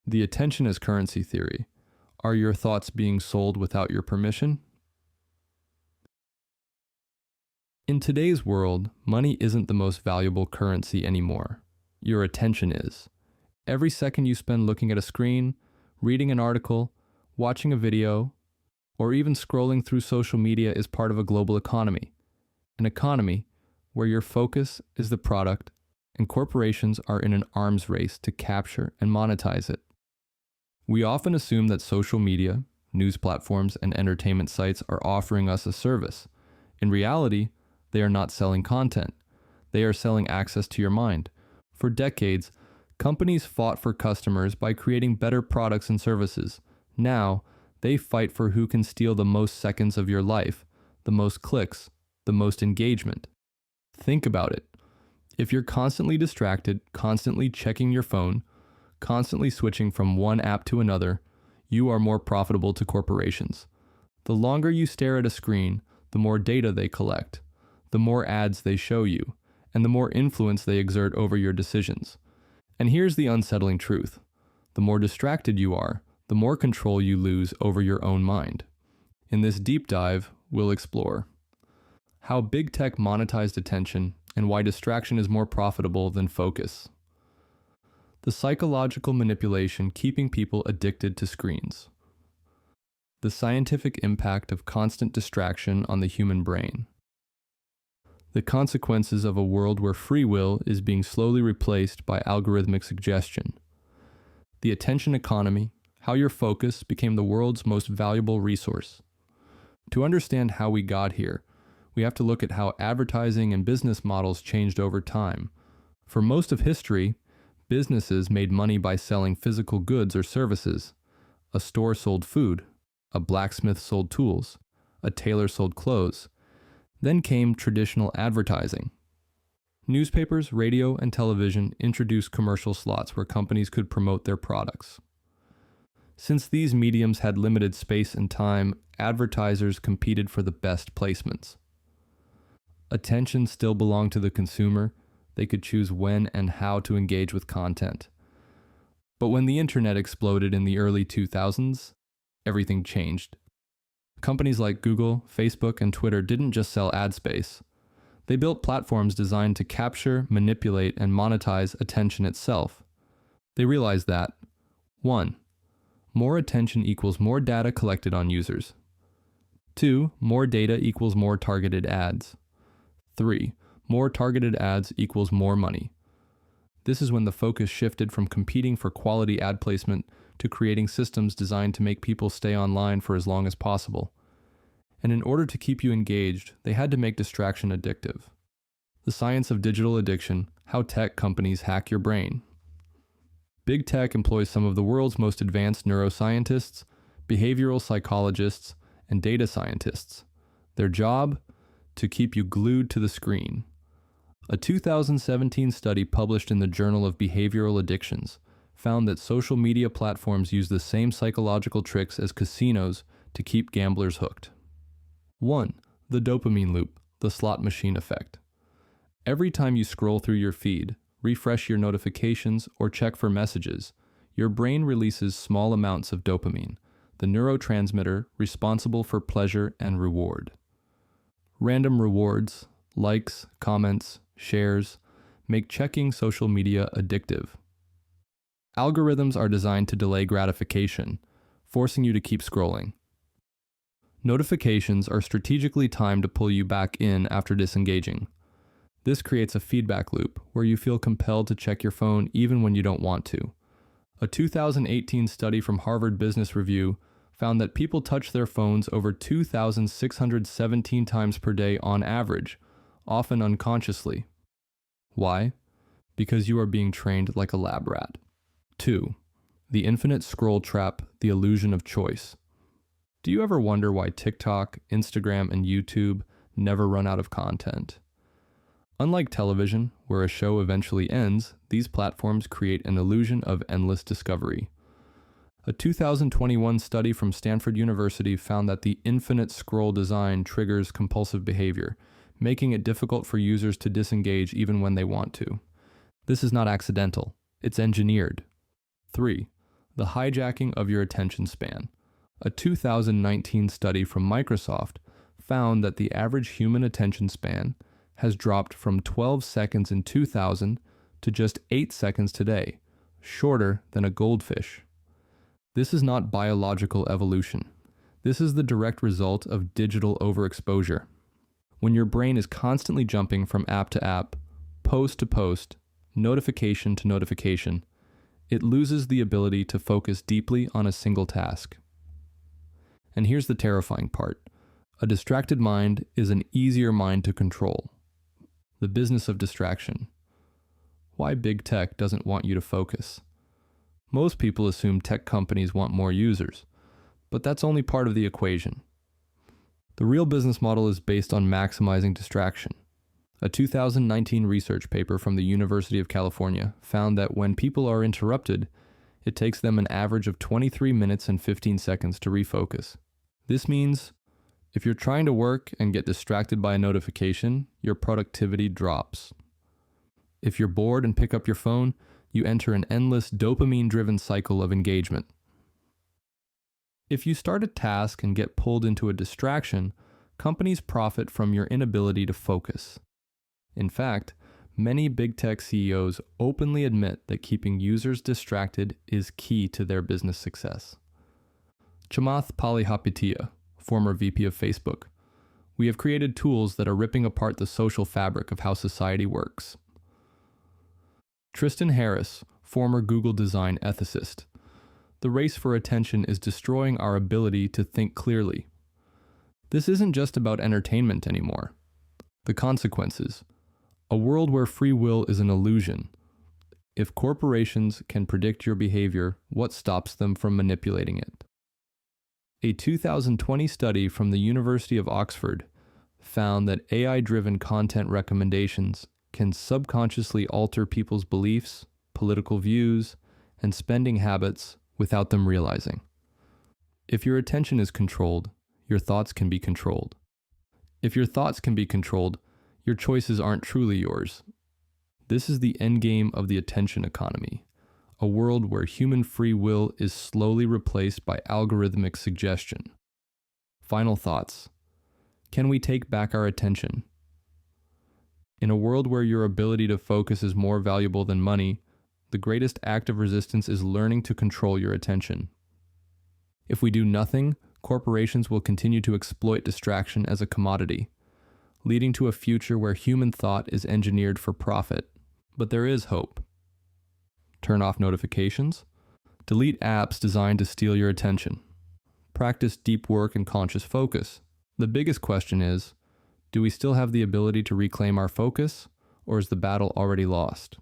The attention as currency theory. Are your thoughts being sold without your permission? In today's world, money isn't the most valuable currency anymore. Your attention is. Every second you spend looking at a screen, reading an article, watching a video, or even scrolling through social media is part of a global economy. An economy where your focus is the product and corporations are in an arms race to capture and monetize it. We often assume that social media, news platforms, and entertainment sites are offering us a service. In reality, they are not selling content. They are selling access to your mind. For decades, companies fought for customers by creating better products and services. Now, they fight for who can steal the most seconds of your life, the most clicks, the most engagement. Think about it. If you're constantly distracted, constantly checking your phone, constantly switching from one app to another, you are more profitable to corporations. The longer you stare at a screen, the more data they collect, the more ads they show you, and the more influence they exert over your decisions. And here's the unsettling truth. The more distracted you are, the more control you lose over your own mind. In this deep dive, we'll explore how big tech monetized attention and why distraction is more profitable than focus. The psychological manipulation keeping people addicted to screens. The scientific impact of constant distraction on the human brain. The consequences of a world where free will is being slowly replaced by algorithmic suggestion. The attention economy, how your focus became the world's most valuable resource. To understand how we got here, we have to look at how advertising and business models changed over time. For most of history, businesses made money by selling physical goods or services. A store sold food, a blacksmith sold tools, a tailor sold clothes. Then came traditional advertising. Newspapers, radio, and television introduced commercial slots where companies could promote their products. Since these mediums had limited space and time, advertisers competed for the best placements. Attention still belonged to the consumer. They could choose when and how to engage with content. But when the internet exploded in the early 2000s, everything changed. Companies like Google, Facebook, and Twitter didn't just sell ad space. They built platforms designed to capture, manipulate, and monetize attention itself. They realized that 1. More attention equals more data collected on users. 2. More data equals more targeted ads. 3. More targeted ads equals more money. This is when the focus shifted from competing for quality ad placement to creating systems designed to make people stay online for as long as possible. And in order to keep you engaged, they had to make distraction addictive. The science of digital addiction, how tech companies hack your brain. Big tech employs some of the world's most advanced neuroscientists, behavioral psychologists, and data scientists. Their job? To keep you glued to the screen. A 2017 study published in the Journal of Behavioral Addictions found that social media platforms use the same psychological tricks as casinos to keep gamblers hooked. 1. The dopamine loop, the slot machine effect. Every time you scroll through your feed, refresh your notifications, or check for messages, your brain releases small amounts of dopamine, the neurotransmitter responsible for pleasure and reward. Random rewards, likes, comments, shares, make checking social media addictive. Algorithms are designed to delay gratification, forcing you to keep scrolling. Notifications are strategically timed to pull you back in after disengaging. This creates a feedback loop where you feel compelled to check your phone even when you don't want to. A 2018 study from Harvard Business Review found that people touch their phones over 2,617 times per day on average, often unconsciously. Why? Because you are being trained like a lab rat. 2. The infinite scroll trap, the illusion of choice. Do you ever wonder why TikTok, Instagram, and YouTube never run out of content? Unlike television, where a show eventually ends, these platforms create an illusion of endless discovery. A 2021 study from Stanford University found that the infinite scroll design triggers compulsive behavior, making it difficult for users to disengage even when they want to. This is not accidental, it's engineered. 3. The hijacking of your attention span. A 2019 study from Microsoft found that the average human attention span has dropped from 12 seconds in 2000 to just 8 seconds today, shorter than a goldfish. This is not biological evolution. This is the direct result of digital overexposure. When your brain is constantly jumping from app to app, post to post, notification to notification, it loses the ability to focus deeply on a single task. And here's the terrifying part. A distracted mind is an easier mind to control. The business of distraction. Why big tech doesn't want you to focus. Most people assume tech companies want more users, but that's only part of the equation. The real business model is based on maximizing distraction. A 2019 research paper from the University of California found that when people are interrupted, it takes them an average of 23 minutes and 15 seconds to refocus. This means if you're trying to work and get distracted by a notification, your productivity drops. If you're bored and pick up your phone, you enter an endless dopamine-driven cycle of engagement. If you start a task and get pulled into a distraction, companies profit from your inability to focus. In fact, many big tech CEOs openly admit that keeping users distracted is key to their business success. Chamath Palihapitiya, former VP of Facebook. We have created tools that are ripping apart the social fabric of how society works. Tristan Harris, former Google design ethicist. The race for attention is destroying our ability to think clearly. This isn't just about entertainment anymore. The consequences. A world where free will is an illusion. If corporations can predict your behavior, what stops them from manipulating it? A 2020 study from the University of Oxford found that AI-driven content recommendations can subconsciously alter people's beliefs, political views, and spending habits without them realizing. If your attention is controlled, your thoughts can be controlled. If your thoughts can be controlled, your choices aren't truly yours. This is the endgame of the attention economy, a world where human free will is slowly replaced by algorithmic suggestion. Final thoughts. Can we take back our attention? In a world where your ability to focus is more valuable than money, the greatest act of resistance is learning to control your attention. If we do nothing, corporations will continue to exploit distraction as a commodity, leading to a future where human thought is engineered for profit. But there is hope. Turn off notifications. Delete apps designed to steal your attention. Practice deep work and conscious focus. The biggest question is, do we still have the ability to reclaim our focus, or is the battle already lost?